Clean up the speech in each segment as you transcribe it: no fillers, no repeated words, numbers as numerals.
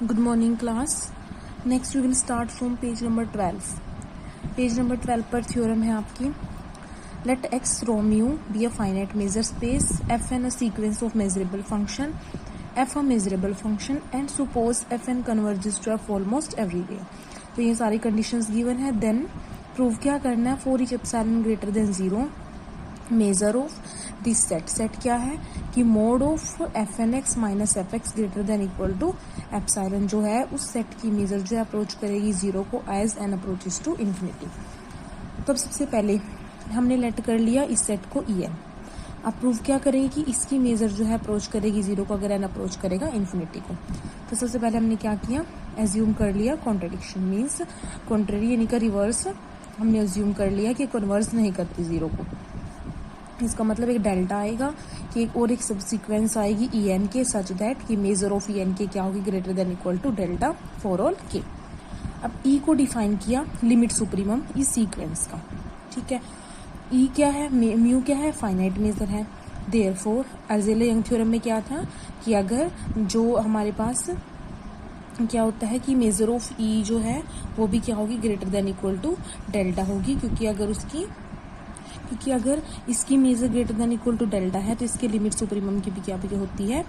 Good morning class. Next we will start from page number 12. Page number 12 पर theorem है आपकी. Let x rho mu be a finite measure space, fn a sequence of measurable function, f a measurable function and suppose fn converges to f almost everywhere. तो ये सारी conditions given है. Then prove क्या करना है, for each epsilon greater than 0 measure of this set. Set क्या है कि mod of F N x minus F x greater than equal to epsilon जो है उस सेट की मेजर जो है अप्रोच करेगी जीरो को as n approaches to infinity. तो अब सबसे पहले हमने लेट कर लिया इस सेट को ई एन. अब प्रूव क्या करेंगे कि इसकी मेजर जो है अप्रोच करेगी जीरो को अगर एन अप्रोच करेगा इन्फिनिटी को. तो सबसे पहले हमने क्या किया, एज्यूम कर लिया कॉन्ट्रडिक्शन मीन्स कॉन्ट्ररी यानी का रिवर्स. हमने एज्यूम कर लिया कि कन्वर्स नहीं करती जीरो को. इसका मतलब एक डेल्टा आएगा कि एक सब सीक्वेंस आएगी E n k such that कि measure of E n k क्या होगी greater than equal to delta for all k. अब ई को डिफाइन किया लिमिट सुप्रीमम इस सीक्वेंस का. ठीक है, ई क्या है, म्यू क्या है, फाइनाइट मेजर है. देयरफॉर अर्जेले-यंग थ्योरम में क्या था कि अगर जो हमारे पास क्या होता है कि मेजर ऑफ ई जो है वो भी क्या होगी greater than equal to delta होगी, क्योंकि अगर इसकी measure greater than equal to delta है तो इसके लिमिट सुप्रीमम की भी क्या होती है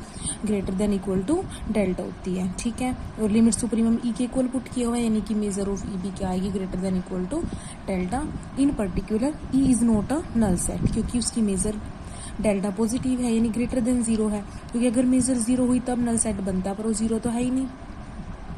greater than equal to delta होती है. ठीक है, और लिमिट सुप्रीमम ई के इक्वल पुट किया हुआ है यानी कि मेजर ऑफ ई भी क्या आएगी greater than equal to delta. In particular E is not a null set क्योंकि उसकी मेजर डेल्टा पॉजिटिव है यानी ग्रेटर देन जीरो है, क्योंकि अगर मेजर जीरो हुई तब नल सेट बनता है, पर वो जीरो तो है ही नहीं,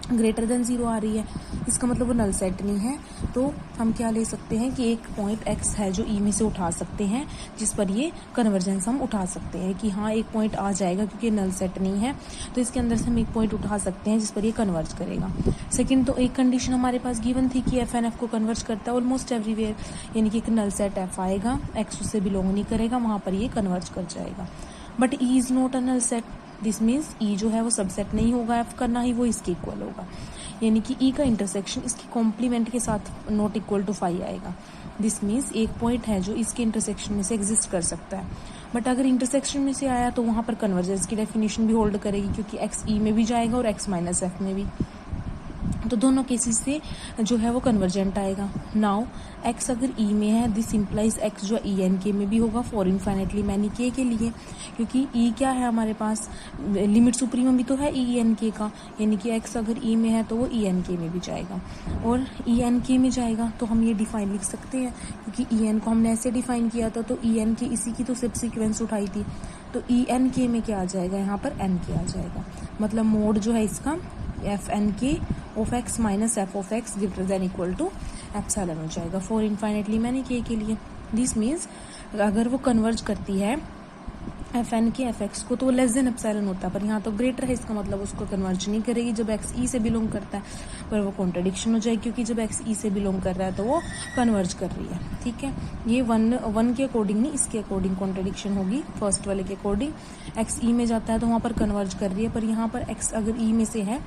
ग्रेटर देन जीरो आ रही है, इसका मतलब वो नल सेट नहीं है. तो हम क्या ले सकते हैं कि एक पॉइंट एक्स है जो ई में से उठा सकते हैं जिस पर ये कन्वर्जेंस हम उठा सकते हैं कि हाँ एक पॉइंट आ जाएगा क्योंकि नल सेट नहीं है, तो इसके अंदर से हम एक पॉइंट उठा सकते हैं जिस पर ये कन्वर्ज करेगा. सेकंड, तो एक कंडीशन हमारे पास गिवन थी कि एफ एन एफ को कन्वर्ज करता है ऑलमोस्ट एवरीवेयर, यानी कि एक नल सेट एफ आएगा, एक्स उससे बिलोंग नहीं करेगा, वहाँ पर ये कन्वर्ज कर जाएगा. But E is not a null set. This means E जो है वो सबसेट नहीं होगा एफ का, ना ही वो इसके इक्वल होगा, यानी कि ई का इंटरसेक्शन इसकी कॉम्प्लीमेंट के साथ नॉट इक्वल टू 5 आएगा. दिस मीन्स एक पॉइंट है जो इसके इंटरसेक्शन में से एग्जिस्ट कर सकता है, बट अगर इंटरसेक्शन में से आया तो वहाँ पर कन्वर्जेंस की डेफिनेशन भी होल्ड करेगी क्योंकि एक्स ई में भी जाएगा और एक्स माइनस एफ में भी, तो दोनों केसेस से जो है वो कन्वर्जेंट आएगा. नाउ एक्स अगर ई में है दिस इम्प्लाइज एक्स जो ई एन के में भी होगा फॉर इनफाइनेटली मैनी के लिए, क्योंकि ई क्या है हमारे पास लिमिट सुप्रीमम भी तो है ई एन के का, यानी कि एक्स अगर ई में है तो वो ई एन के में भी जाएगा और ई एन के में जाएगा. तो हम ये डिफाइन लिख सकते हैं क्योंकि ई एन को हमने ऐसे डिफाइन किया था, तो ई एन के इसी की तो सब सीक्वेंस उठाई थी, तो ई एन के में क्या आ जाएगा, यहाँ पर एन के आ जाएगा. मतलब मोड जो है इसका f n k of x minus f of x greater than equal to epsilon हो जाएगा फॉर इनफाइनेटली मैनी के लिए. दिस मीन्स अगर वो कन्वर्ज करती है एफ एन के एफ एक्स को तो वो लेस देन एप्सिलॉन होता है, पर यहाँ तो ग्रेटर है, इसका मतलब उसको कन्वर्ज नहीं करेगी जब एक्स ई से बिलोंग करता है, पर वो कॉन्ट्रडिक्शन हो जाएगी क्योंकि जब एक्स ई से बिलोंग कर रहा है तो वो कन्वर्ज कर रही है. ठीक है, ये वन के अकॉर्डिंग नहीं इसके अकॉर्डिंग कॉन्ट्रडिक्शन होगी. फर्स्ट वाले के अकॉर्डिंग एक्स ई में जाता है तो वहाँ पर कन्वर्ज कर रही है, पर यहाँ पर एक्स अगर ई में से है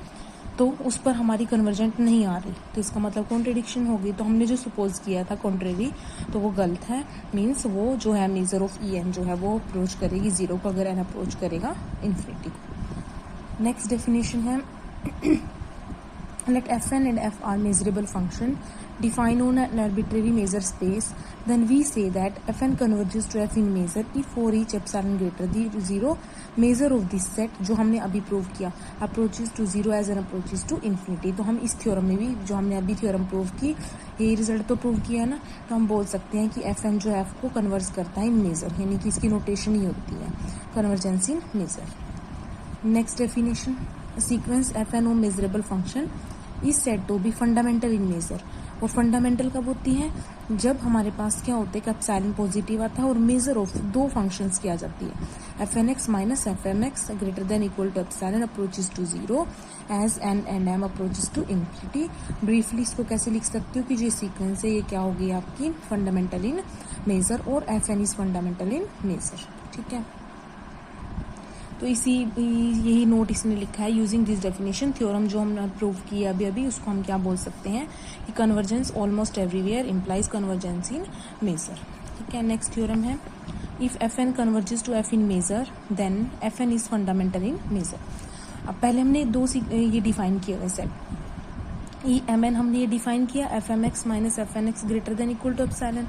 तो उस पर हमारी कन्वर्जेंट नहीं आ रही, तो इसका मतलब कॉन्ट्रडिक्शन होगी. तो हमने जो सपोज किया था कॉन्ट्रेरी तो वो गलत है. मीन्स वो जो है मेजर ऑफ ई एन जो है वो अप्रोच करेगी जीरो को अगर एन अप्रोच करेगा इन्फिनिटी को. नेक्स्ट डेफिनेशन है let fn and f are measurable function defined on an arbitrary measure space, then we say that fn converges to f in measure if for each epsilon greater than 0 measure of this set जो हमने अभी prove किया approaches to 0 as an approaches to infinity. तो हम इस theorem में भी जो हमने अभी थ्योरम प्रूव की यही रिजल्ट तो प्रूव किया ना, तो हम बोल सकते हैं कि एफ एन जो है एफ को कन्वर्ज करता है इन मेजर, यानी कि इसकी नोटेशन ही होती है convergence in measure. Next definition, sequence f n of measurable function is said to be fundamental in measure. और फंडामेंटल कब होती है, जब हमारे पास क्या होते हैं कि एप्सिलॉन पॉजिटिव आता है और मेजर ऑफ दो फंक्शंस की आ जाती है, f N x minus f m x greater than equal to epsilon approaches to zero as n and m approaches to infinity. Briefly इसको कैसे लिख सकते हो कि जो सीक्वेंस है ये क्या होगी आपकी फंडामेंटल इन मेजर और f N is fundamental in measure. ठीक है, तो यही नोट इसने लिखा है यूजिंग दिस डेफिनेशन. थ्योरम जो हमने प्रूव किया अभी उसको हम क्या बोल सकते हैं कि convergence almost everywhere implies convergence in measure. ठीक है, नेक्स्ट थ्योरम है if F N converges to F in measure then F N is fundamental in measure. अब पहले हमने ये डिफाइन किया हुआ सेट ई एम एन हमने ये डिफाइन किया f m x minus f N x greater than equal to epsilon,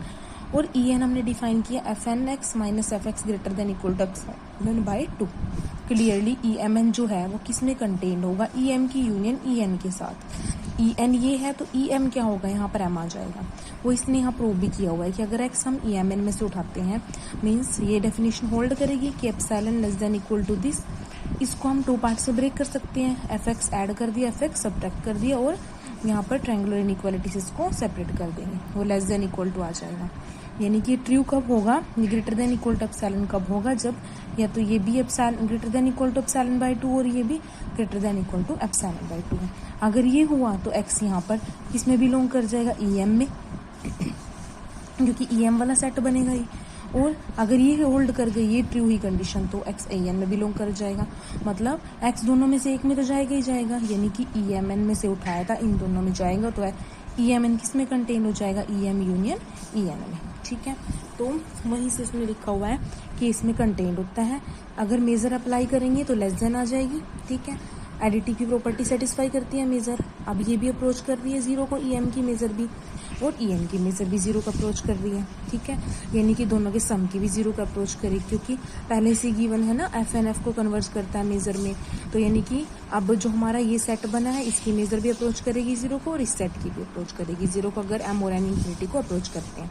और ई एन हमने डिफाइन किया f N x minus F x greater than equal to epsilon by 2। Clearly E m n जो है वो किस में contain होगा, E m की यूनियन ई एन के साथ। ई एन ये है तो ई एम क्या होगा, यहाँ पर एम आ जाएगा। वो इसने यहाँ प्रूव भी किया हुआ है कि अगर एक्स हम ई एम एन में से उठाते हैं मीन्स ये डेफिनेशन होल्ड करेगी कि epsilon less than equal to this. इसको हम 2 पार्ट से ब्रेक कर सकते हैं, एफ एक्स ऐड कर दिया, एफ एक्स सब्ट्रैक्ट कर दिया, और यहाँ पर ट्रायंगुलर इनइक्वालिटी से इसको सेपरेट कर देंगे, वो लेस देन इक्वल टू आ जाएगा। यानी कि ट्रू कब होगा, greater than equal to epsilon कब होगा, जब या तो ये भी epsilon greater than equal to epsilon by 2 और ये भी greater than equal to epsilon by 2 है। अगर ये हुआ तो एक्स यहाँ पर किसमें बिलोंग कर जाएगा, ई एम में, क्योंकि ई एम वाला सेट बनेगा ये। और अगर ये होल्ड कर गई ये ट्रू ही कंडीशन तो एक्स ए एन में बिलोंग कर जाएगा, मतलब एक्स दोनों में से एक में तो जाएगा ही जाएगा, यानी कि ई एम एन में से उठाया था इन दोनों में जाएगा, तो ई एम एन किस में कंटेन हो जाएगा, E m union E n में। ठीक है, तो वहीं से इसमें लिखा हुआ है कि इसमें कंटेन होता है। अगर मेजर अप्लाई करेंगे तो लेस देन आ जाएगी। ठीक है, एडिटिव की प्रॉपर्टी सेटिस्फाई करती है मेजर। अब ये भी अप्रोच कर रही है जीरो को, ई एम की मेजर भी, और ई एन की मेजर भी जीरो का अप्रोच कर रही है। ठीक है, यानी कि दोनों के सम की भी जीरो का अप्रोच करेगी, क्योंकि पहले से गिवन है ना एफ एन एफ को कन्वर्ट करता है मेजर में। तो यानी कि अब जो हमारा ये सेट बना है इसकी मेजर भी अप्रोच करेगी जीरो को, और इस सेट की भी अप्रोच करेगी जीरो को। अगर एम और एन इन्फिनिटी को अप्रोच करते हैं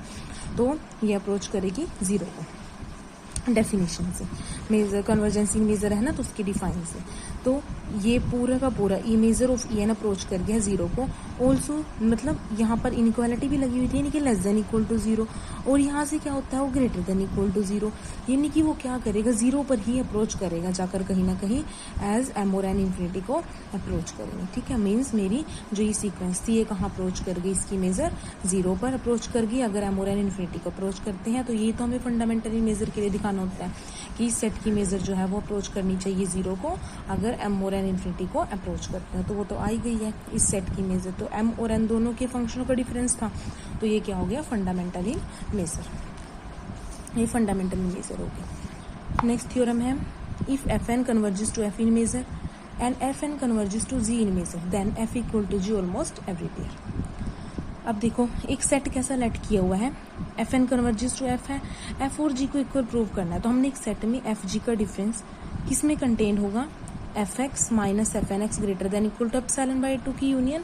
तो ये अप्रोच करेगी जीरो को डेफिनेशन से। मेजर कन्वर्जेंसी मेजर है ना तो उसकी डिफाइन से। तो ये पूरा का पूरा E major of E an approach कर गया जीरो को। ऑल्सो मतलब यहाँ पर इनइक्वालिटी भी लगी हुई थी, यानी कि less than equal to zero, और यहाँ से क्या होता है वो greater than equal to zero, यानी कि वो क्या करेगा जीरो पर ही अप्रोच करेगा जाकर कहीं ना कहीं एज एम और एन इन्फिनिटी को अप्रोच करेंगे। ठीक है, मीन्स मेरी जो ये सीक्वेंस थी ये कहाँ अप्रोच कर गई, इसकी मेजर जीरो पर अप्रोच कर गई। अगर एम और एन इन्फिनिटी को अप्रोच करते हैं तो ये तो हमें फंडामेंटली मेजर के लिए दिखाना होता है कि इस सेट की मेजर जो है वो अप्रोच करनी चाहिए जीरो को, अगर एम और एन इन्फिनिटी को अप्रोच करते हैं। तो वो तो आई गई है इस सेट की मेजर, तो एम और एन दोनों के फंक्शनों का डिफरेंस था, तो ये क्या हो गया फंडामेंटली मेजर, ये फंडामेंटली मेजर हो गया। नेक्स्ट थ्योरम है if F N converges to F in major and F N converges to ji in measure then F equal to ji almost everywhere. अब देखो एक सेट कैसा लेट किया हुआ है, f N converges to F है, F और जी को इक्वल प्रूव करना है। तो हमने एक सेट में एफ जी का डिफरेंस किस में कंटेन होगा, f x minus f N x greater than equal to epsilon by 2 की union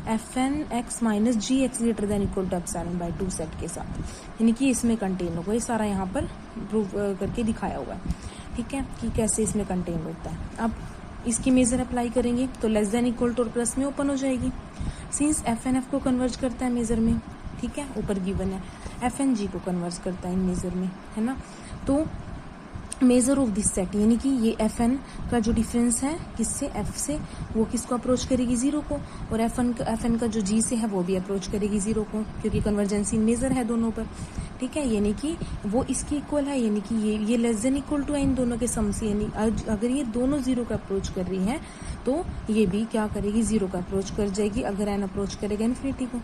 f N x minus g x greater than equal to epsilon by 2 set के साथ, यानी कि इसमें कंटेन होगा। ये सारा यहाँ पर प्रूव करके दिखाया हुआ है। ठीक है, कि कैसे इसमें कंटेन होता है। अब इसकी मेजर अप्लाई करेंगे तो लेस देन इक्वल टू और प्लस में ओपन हो जाएगी, सिंस एफ एन एफ को कन्वर्ज करता है मेजर में। ठीक है, ऊपर गिवन है एफ एन जी को कन्वर्ज करता है इन मेजर में, है ना। तो मेजर ऑफ दिस सेट यानी कि ये एफ एन का जो डिफरेंस है किससे, एफ से, वो किसको अप्रोच करेगी जीरो को, और एफ एन का जो जी से है वो भी अप्रोच करेगी जीरो को, क्योंकि कन्वर्जेंसी मेजर है दोनों पर। ठीक है, यानी कि वो इसकी इक्वल है, यानी कि ये लेस देन इक्वल टू है इन दोनों के सम से, यानी अगर ये दोनों जीरो का अप्रोच कर रही है तो ये भी क्या करेगी जीरो का अप्रोच कर जाएगी, अगर एन अप्रोच करेगा इन्फिनिटी को।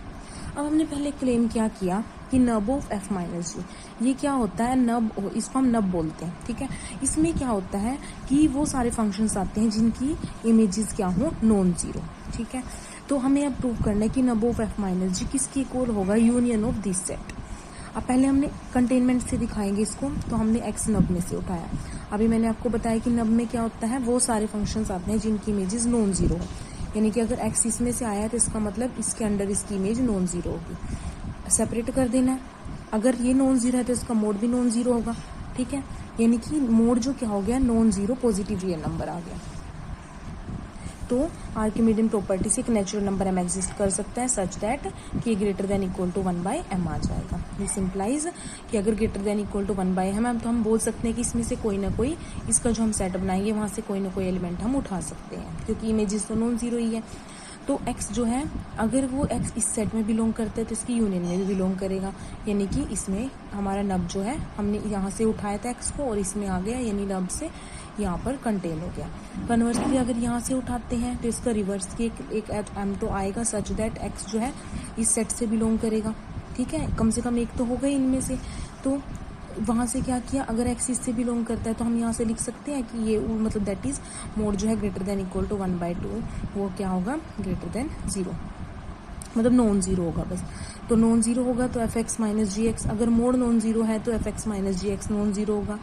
अब हमने पहले क्लेम क्या किया कि नब ऑफ एफ माइनस जी, ये क्या होता है नब, इसको हम नब बोलते हैं। ठीक है, इसमें क्या होता है कि वो सारे फंक्शंस आते हैं जिनकी इमेजेस क्या हो नॉन जीरो। ठीक है, तो हमें अब प्रूव करना है कि नब ऑफ एफ माइनस जी किसकी इक्वल होगा, यूनियन ऑफ दिस सेट। अब पहले हमने कंटेनमेंट से दिखाएंगे इसको, तो हमने एक्स नब में से उठाया। अभी मैंने आपको बताया कि नब में क्या होता है, वो सारे फंक्शंस आते हैं जिनकी इमेजेस नॉन जीरो हो, यानी कि अगर एक्स इसमें से आया तो इसका मतलब इसके अंडर इसकी इमेज नॉन जीरो होगी। सेपरेट कर देना है, अगर ये नॉन जीरो है तो इसका मोड भी नॉन जीरो होगा। ठीक है, यानी कि मोड जो क्या हो गया non zero positive real number आ गया। तो आर्किमिडियन प्रॉपर्टी से एक नेचुरल नंबर एम एग्जिस्ट कर सकता है सच दैट कि greater than equal to 1/m आ जाएगा। दिस इंप्लाइज कि अगर greater than equal to 1/m तो हम बोल सकते हैं कि इसमें से कोई ना कोई, इसका जो हम सेट बनाएंगे वहां से कोई ना कोई एलिमेंट हम उठा सकते हैं, क्योंकि इमेजेस तो नॉन जीरो ही है। तो x जो है अगर वो x इस सेट में बिलोंग करता है तो इसकी यूनियन में भी बिलोंग करेगा, यानी कि इसमें हमारा नब जो है हमने यहाँ से उठाया था x को और इसमें आ गया, यानी नब से यहाँ पर कंटेन हो गया। कन्वर्सली अगर यहाँ से उठाते हैं तो इसका रिवर्स की एक m तो आएगा सच दैट x जो है इस सेट से बिलोंग करेगा। ठीक है, कम से कम एक तो होगा इनमें से। तो वहाँ से क्या किया, अगर एक्स इससे बिलोंग करता है तो हम यहाँ से लिख सकते हैं कि ये मतलब दैट इज मोड जो है ग्रेटर देन इक्वल टू 1/2, वो क्या होगा, ग्रेटर देन 0, मतलब नॉन जीरो होगा बस। तो नॉन जीरो होगा तो f x minus g x, अगर मोड नॉन जीरो है तो f x minus g x non zero होगा,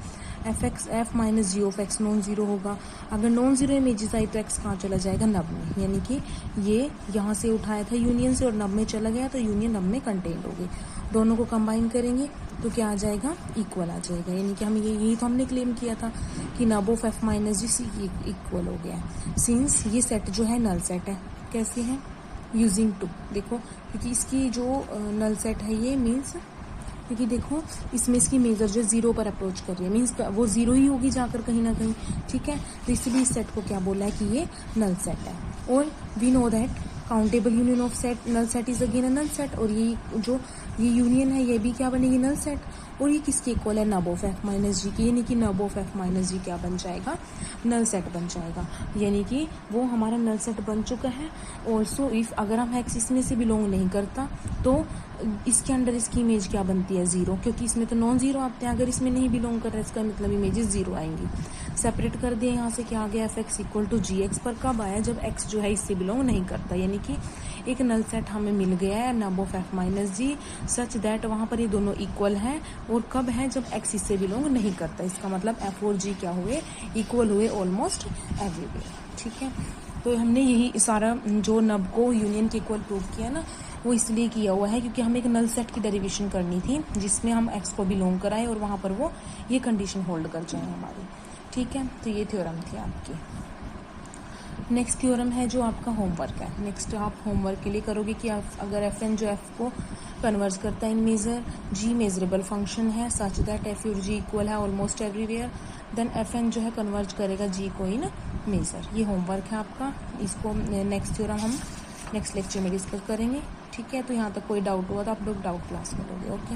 f minus g of x non zero होगा। अगर नॉन जीरो इमेजेस आई तो एक्स कहाँ चला जाएगा, नब में, यानी कि ये यहाँ से उठाया था यूनियन से और नब में चला गया तो यूनियन नब में कंटेंट हो गई। दोनों को कंबाइन करेंगे तो क्या आ जाएगा, इक्वल आ जाएगा, यानी कि हम यही तो हमने क्लेम किया था कि नब of f minus g c equal हो गया। सिंस ये सेट जो है नल सेट है, कैसे है, यूजिंग टू, देखो क्योंकि इसकी जो नल सेट है ये मीन्स, क्योंकि देखो इसमें इसकी मेजर जो जीरो पर अप्रोच कर रही है, मीन्स वो जीरो ही होगी जाकर कहीं ना कहीं, ठीक है। तो इसलिए इस सेट को क्या बोला है कि ये नल सेट है। और we know that countable union of set null set is again a null set, और ये यूनियन है ये भी क्या बनेगी, नल सेट। और ये किसके इक्वल है, नब ऑफ एफ माइनस जी की, यानी कि नब ऑफ एफ माइनस जी क्या बन जाएगा, नल सेट बन जाएगा, यानी कि वो हमारा नल सेट बन चुका है। ऑल्सो इफ अगर हम एक्स इसमें से बिलोंग नहीं करता तो इसके अंडर इसकी इमेज क्या बनती है, जीरो, क्योंकि इसमें तो नॉन जीरो आते हैं, अगर इसमें नहीं बिलोंग कर रहा है इसका मतलब इमेजेस जीरो आएंगी। सेपरेट कर दिए यहाँ से, क्या आ गया, f x equal to g x, पर कब आया, जब एक्स जो है इससे बिलोंग नहीं करता, यानी कि एक नल सेट हमें मिल गया है नब of f minus g such that वहाँ पर ये दोनों इक्वल हैं। और कब है, जब एक्स इससे बिलोंग नहीं करता, इसका मतलब एफ और जी क्या हुए, इक्वल हुए ऑलमोस्ट एवरीवेयर, ठीक है। तो हमने यही सारा जो नब को यूनियन के इक्वल प्रूव किया ना, वो इसलिए किया हुआ है क्योंकि हमें एक नल सेट की डेरिवेशन करनी थी जिसमें हम एक्स को बिलोंग कराएं और वहाँ पर वो ये कंडीशन होल्ड कर जाए हमारी, ठीक है। तो ये थ्योरम थी आपकी। नेक्स्ट थ्योरम है जो आपका होमवर्क है। नेक्स्ट आप होमवर्क के लिए करोगे कि आप अगर एफ एन जो एफ को कन्वर्ज करता है in measure, g measurable function है सच दैट एफ और जी इक्वल है almost everywhere, then F n जो है कन्वर्ज करेगा जी को इन मेजर। ये होमवर्क है आपका, इसको नेक्स्ट थ्योरम हम नेक्स्ट लेक्चर में डिस्कस करेंगे, ठीक है। तो यहाँ तक कोई डाउट हुआ तो आप लोग डाउट क्लास करोगे, ओके।